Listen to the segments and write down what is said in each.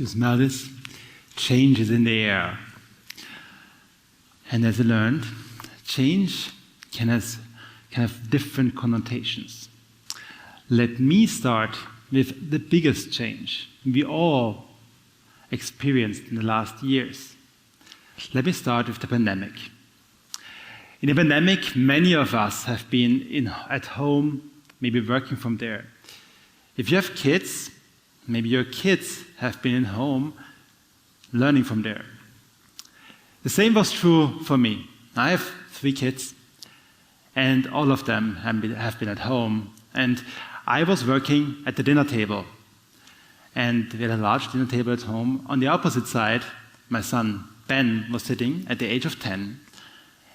Do you smell this? Change is in the air. And as I learned, change can have different connotations. Let me start with the biggest change we all experienced in the last years. Let me start with the pandemic. In the pandemic, many of us have been at home, maybe working from there. If you have kids, maybe your kids have been at home learning from there. The same was true for me. I have 3 kids, and all of them have been at home. And I was working at the dinner table. And we had a large dinner table at home. On the opposite side, my son, Ben, was sitting at the age of 10.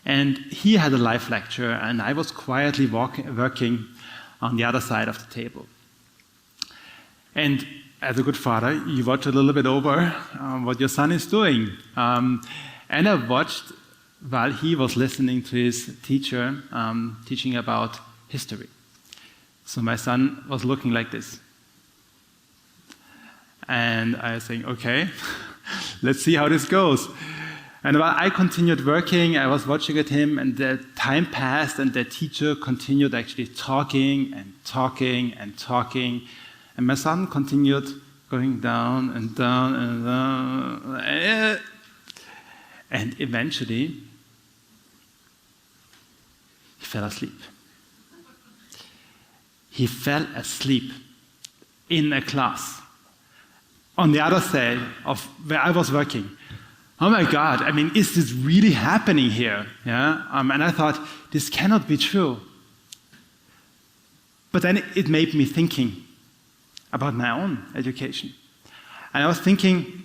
And he had a live lecture, and I was quietly working on the other side of the table. And as a good father, you watch a little bit over what your son is doing. And I watched while he was listening to his teacher teaching about history. So my son was looking like this. And I was saying, okay, let's see how this goes. And while I continued working, I was watching at him, and the time passed, and the teacher continued actually talking and talking and talking. And my son continued going down and down and down. And eventually, he fell asleep. He fell asleep in a class on the other side of where I was working. Oh my God, I mean, is this really happening here? Yeah? And I thought, this cannot be true. But then it made me thinking about my own education. And I was thinking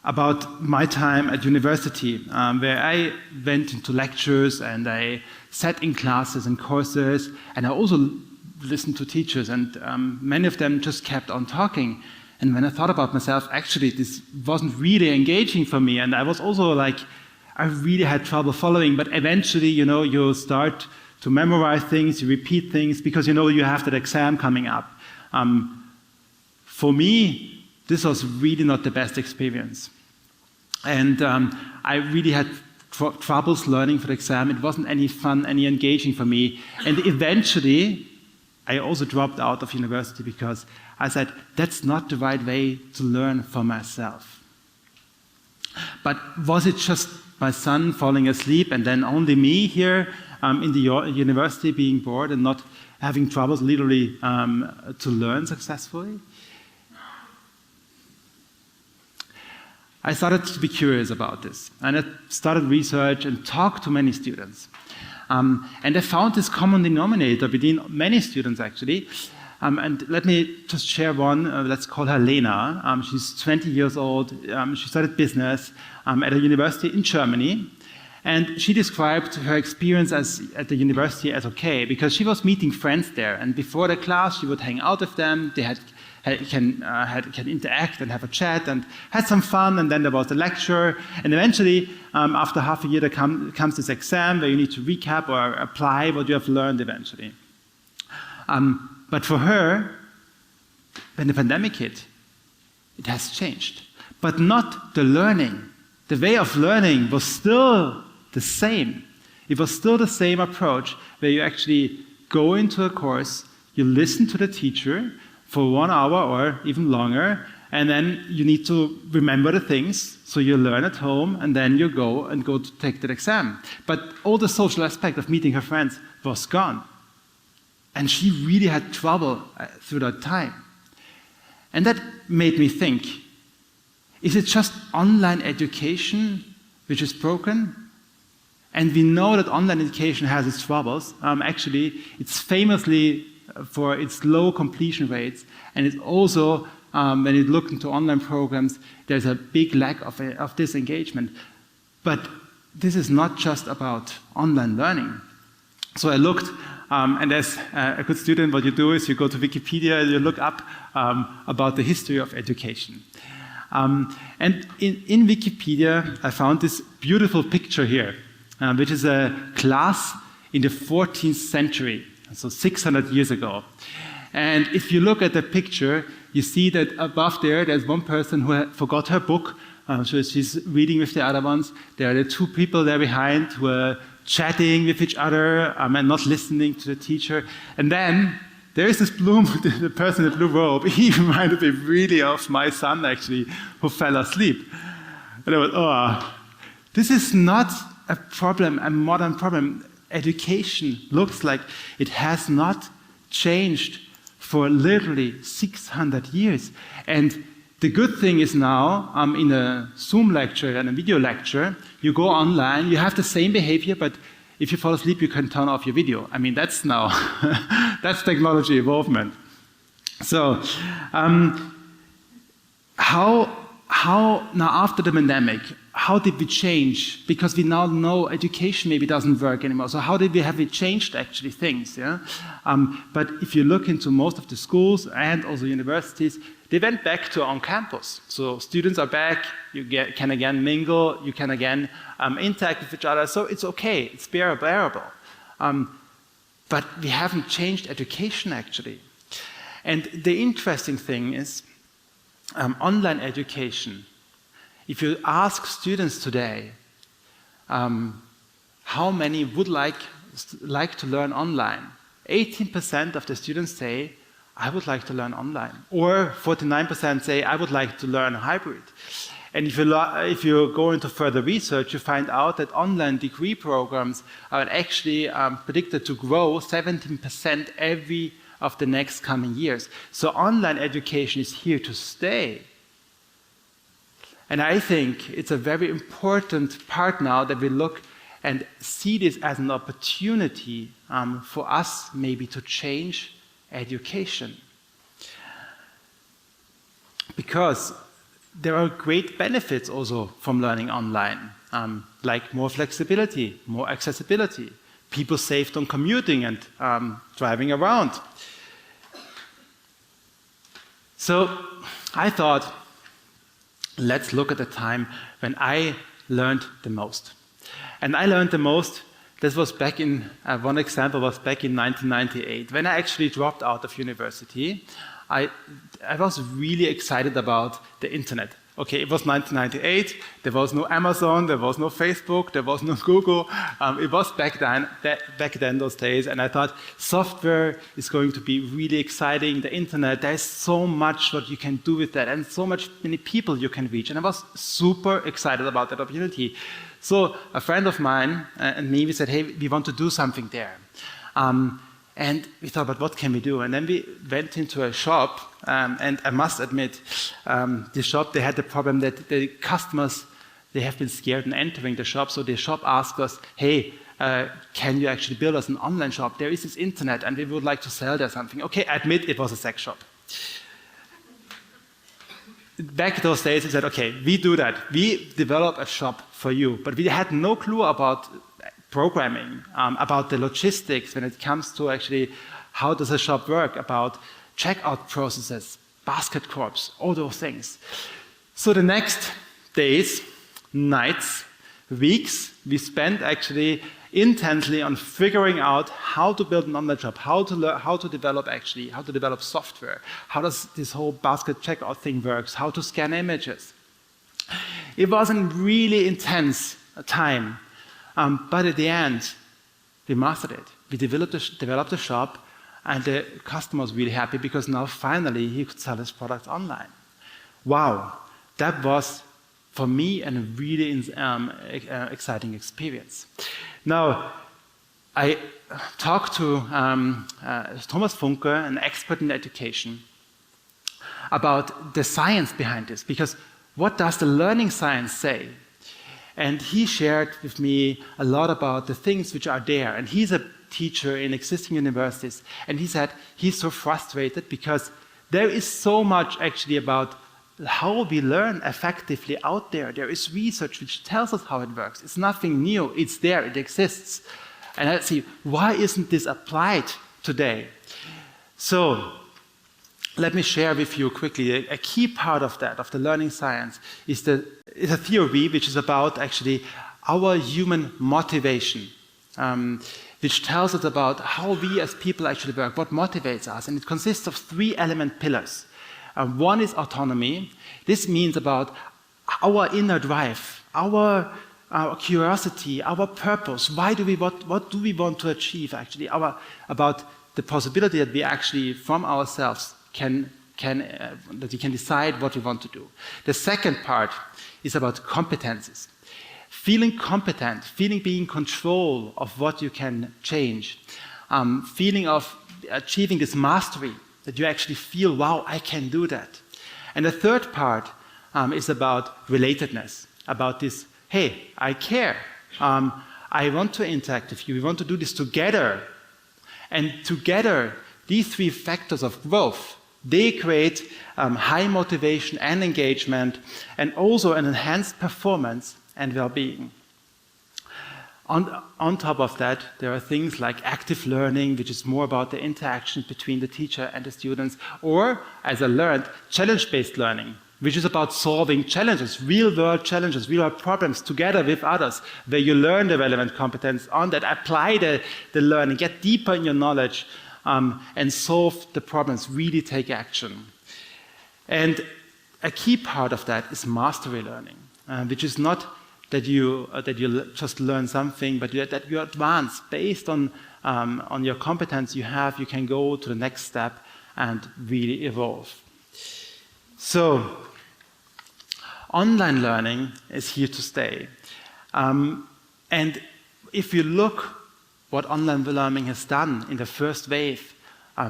about my time at university, where I went into lectures and I sat in classes and courses, and I also listened to teachers, and many of them just kept on talking. And when I thought about myself, actually, this wasn't really engaging for me, and I was also like, I really had trouble following, but eventually, you start to memorize things, you repeat things, because you have that exam coming up. For me, this was really not the best experience. And I really had troubles learning for the exam. It wasn't any fun, any engaging for me. And eventually, I also dropped out of university because I said, that's not the right way to learn for myself. But was it just my son falling asleep and then only me here in the university being bored and not having troubles literally to learn successfully? I started to be curious about this, and I started research and talked to many students. And I found this common denominator between many students, actually. And let me just share one. Let's call her Lena. She's 20 years old. She studied business at a university in Germany. And she described her experience at the university as okay, because she was meeting friends there. And before the class, she would hang out with them. They can interact and have a chat and had some fun, and then there was the lecture, and eventually, after half a year, there comes this exam where you need to recap or apply what you have learned eventually. But for her, when the pandemic hit, it has changed. But not the learning. The way of learning was still the same. It was still the same approach where you actually go into a course, you listen to the teacher for 1 hour or even longer, and then you need to remember the things, so you learn at home, and then you go to take the exam. But all the social aspect of meeting her friends was gone. And she really had trouble through that time. And that made me think, is it just online education which is broken? And we know that online education has its troubles. Actually, it's famously for its low completion rates, and it's also, when you look into online programs, there's a big lack of this engagement. But this is not just about online learning. So I looked, and as a good student, what you do is you go to Wikipedia, you look up about the history of education. And in Wikipedia, I found this beautiful picture here, which is a class in the 14th century. So 600 years ago. And if you look at the picture, you see that above there's one person who forgot her book, so she's reading with the other ones. There are the two people there behind who are chatting with each other and not listening to the teacher. And then there is this the person in the blue robe. He reminded me really of my son, actually, who fell asleep. And I went, oh, this is not a problem, a modern problem. Education looks like it has not changed for literally 600 years. And the good thing is now, in a Zoom lecture and a video lecture, you go online, you have the same behavior, but if you fall asleep, you can turn off your video. I mean, that's now, that's technology involvement. So, how now after the pandemic, how did we change? Because we now know education maybe doesn't work anymore. So how have we changed actually things? Yeah? But if you look into most of the schools and also universities, they went back to on campus. So students are back, you can again mingle, you can again interact with each other. So it's okay, it's bearable. But we haven't changed education actually. And the interesting thing is, online education. If you ask students today, how many would like to learn online? 18% of the students say, I would like to learn online. Or 49% say, I would like to learn hybrid. And if you go into further research, you find out that online degree programs are actually predicted to grow 17% every of the next coming years. So online education is here to stay. And I think it's a very important part now that we look and see this as an opportunity for us maybe to change education. Because there are great benefits also from learning online, like more flexibility, more accessibility. People saved on commuting and driving around. So I thought, let's look at the time when I learned the most. And I learned the most, this was back in, one example was back in 1998. When I actually dropped out of university, I was really excited about the internet. Okay, it was 1998, there was no Amazon, there was no Facebook, there was no Google. It was back then those days, and I thought software is going to be really exciting, the internet, there's so much what you can do with that, and so many people you can reach, and I was super excited about that opportunity. So a friend of mine and me, we said, hey, we want to do something there. And we thought, but what can we do? And then we went into a shop, and I must admit, the shop, they had the problem that the customers, they have been scared in entering the shop, so the shop asked us, hey, can you actually build us an online shop? There is this internet, and we would like to sell there something. Okay, I admit it was a sex shop. Back those days, we said, okay, we do that. We develop a shop for you, but we had no clue about programming, about the logistics when it comes to actually how does a shop work, about checkout processes, basket corps, all those things. So the next days, nights, weeks, we spent actually intensely on figuring out how to build an online shop, how to develop software, how does this whole basket checkout thing works, how to scan images. It was a really intense time. But at the end, we mastered it. We developed the shop, and the customer was really happy because now finally he could sell his products online. Wow, that was for me a really exciting experience. Now, I talked to Thomas VUCA, an expert in education, about the science behind this, because what does the learning science say? And he shared with me a lot about the things which are there. And he's a teacher in existing universities. And he said he's so frustrated because there is so much actually about how we learn effectively out there. There is research which tells us how it works. It's nothing new. It's there. It exists. And I see, why isn't this applied today? So let me share with you quickly a key part of that, of the learning science, is a theory which is about actually our human motivation. which tells us about how we as people actually work, what motivates us. And it consists of 3 element pillars. One is autonomy. This means about our inner drive, our curiosity, our purpose. What do we want to achieve actually? About the possibility that we actually, from ourselves, that we can decide what we want to do. The second part is about competencies. Feeling competent, feeling being in control of what you can change, feeling of achieving this mastery, that you actually feel, wow, I can do that. And the third part is about relatedness, about this, hey, I care. I want to interact with you. We want to do this together. And together, these 3 factors of growth, they create high motivation and engagement, and also an enhanced performance and well-being. On top of that, there are things like active learning, which is more about the interaction between the teacher and the students, or, as I learned, challenge-based learning, which is about solving challenges, real-world problems together with others, where you learn the relevant competence on that, apply the learning, get deeper in your knowledge, and solve the problems, really take action. And a key part of that is mastery learning, which is not that you just learn something, but that you advance based on your competence you have. You can go to the next step and really evolve. So, online learning is here to stay. And if you look what online learning has done in the first wave,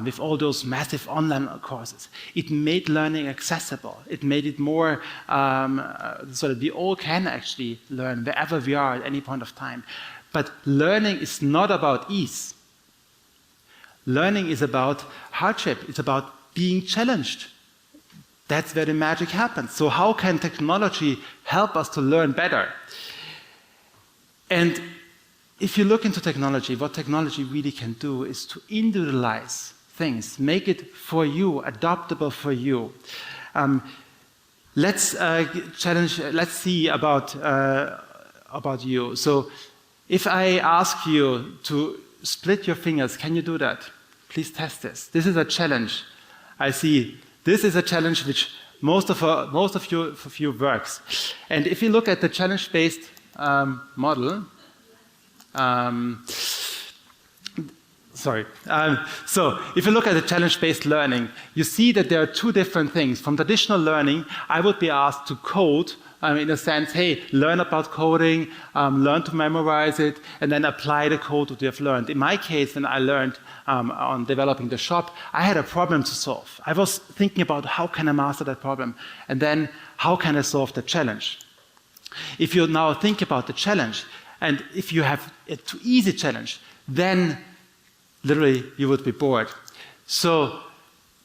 with all those massive online courses, it made learning accessible. It made it more so that we all can actually learn wherever we are at any point of time. But learning is not about ease. Learning is about hardship. It's about being challenged. That's where the magic happens. So how can technology help us to learn better? And if you look into technology, what technology really can do is to individualize things, make it for you, adaptable for you. Let's see about you. So if I ask you to split your fingers, can you do that? Please test this. This is a challenge. I see this is a challenge which most of you works. And if you look at the challenge-based model, so if you look at the challenge-based learning, you see that there are 2 different things. From traditional learning, I would be asked to code, in a sense, hey, learn about coding, learn to memorize it, and then apply the code that you have learned. In my case, when I learned on developing the shop, I had a problem to solve. I was thinking about how can I master that problem, and then how can I solve the challenge. If you now think about the challenge, and if you have a too easy challenge, then literally you would be bored. So,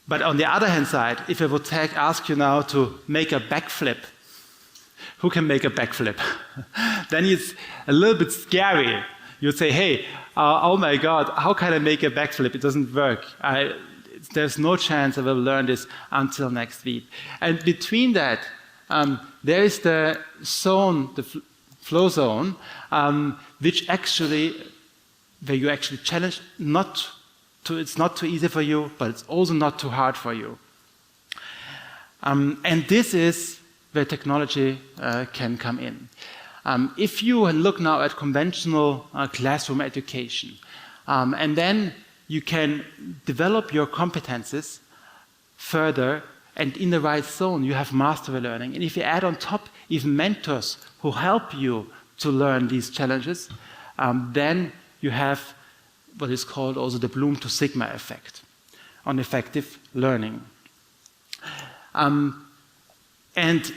but on the other hand side, if I would ask you now to make a backflip, who can make a backflip? Then it's a little bit scary. You'd say, hey, oh my God, how can I make a backflip? It doesn't work. There's no chance I will learn this until next week. And between that, there is the zone, the flow zone, which actually, where you actually challenge, it's not too easy for you, but it's also not too hard for you. And this is where technology can come in. If you look now at conventional classroom education, and then you can develop your competences further, and in the right zone you have mastery learning. And if you add on top even mentors who help you to learn these challenges, then you have what is called also the Bloom to Sigma effect on effective learning. And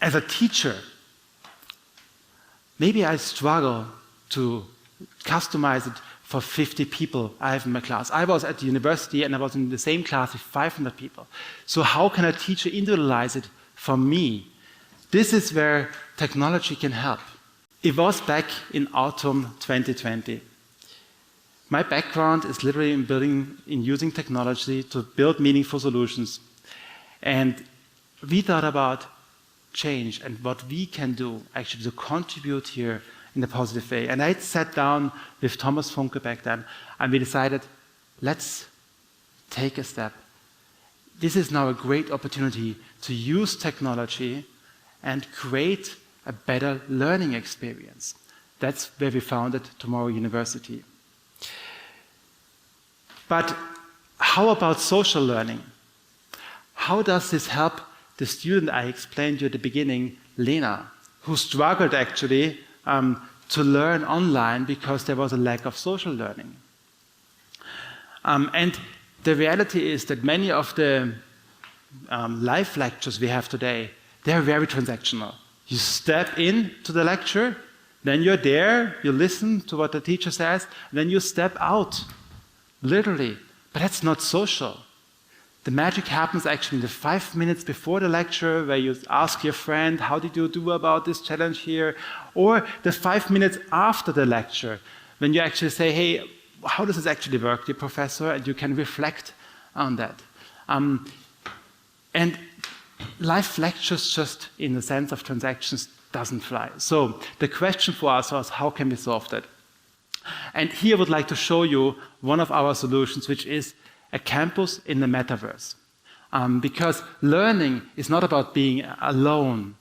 as a teacher, maybe I struggle to customize it for 50 people I have in my class. I was at the university and I was in the same class with 500 people. So how can a teacher individualize it for me? This is where technology can help. It was back in autumn 2020. My background is literally in using technology to build meaningful solutions. And we thought about change and what we can do actually to contribute here in a positive way. And I sat down with Thomas Funke back then, and we decided, let's take a step. This is now a great opportunity to use technology and create a better learning experience. That's where we founded Tomorrow University. But how about social learning? How does this help the student I explained to you at the beginning, Lena, who struggled actually to learn online because there was a lack of social learning? And the reality is that many of the live lectures we have today, they're very transactional. You step into the lecture, then you're there, you listen to what the teacher says, then you step out, literally. But that's not social. The magic happens actually in the 5 minutes before the lecture, where you ask your friend, how did you do about this challenge here? Or the 5 minutes after the lecture, when you actually say, hey, how does this actually work, dear professor? And you can reflect on that. And live lectures, just in the sense of transactions, doesn't fly. So the question for us was, how can we solve that? And here I would like to show you one of our solutions, which is a campus in the metaverse. Because learning is not about being alone.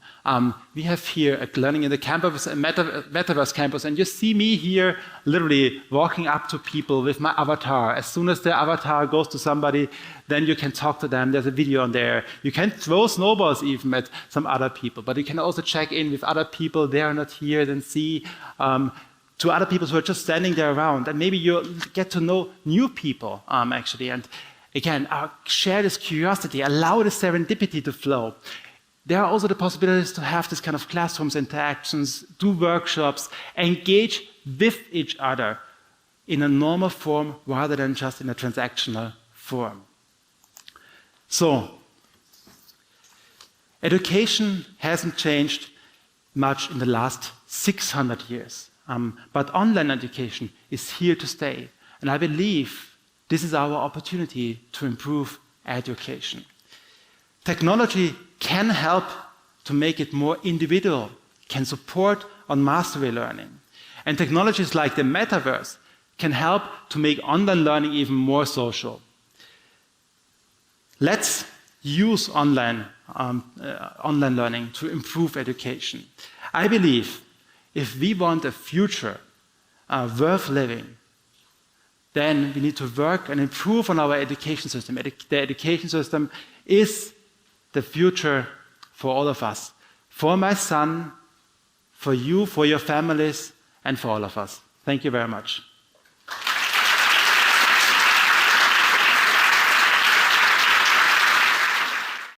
We have here a learning in the campus, a metaverse campus, and you see me here literally walking up to people with my avatar. As soon as the avatar goes to somebody, then you can talk to them. There's a video on there. You can throw snowballs even at some other people, but you can also check in with other people. They are not here, then see to other people who are just standing there around. And maybe you get to know new people, actually. And again, share this curiosity, allow the serendipity to flow. There are also the possibilities to have this kind of classrooms interactions, do workshops, engage with each other in a normal form rather than just in a transactional form. So, education hasn't changed much in the last 600 years. But online education is here to stay. And I believe this is our opportunity to improve education. Technology can help to make it more individual, can support on mastery learning. And technologies like the metaverse can help to make online learning even more social. Let's use online learning to improve education. I believe if we want a future worth living, then we need to work and improve on our education system. The education system is the future for all of us, for my son, for you, for your families, and for all of us. Thank you very much.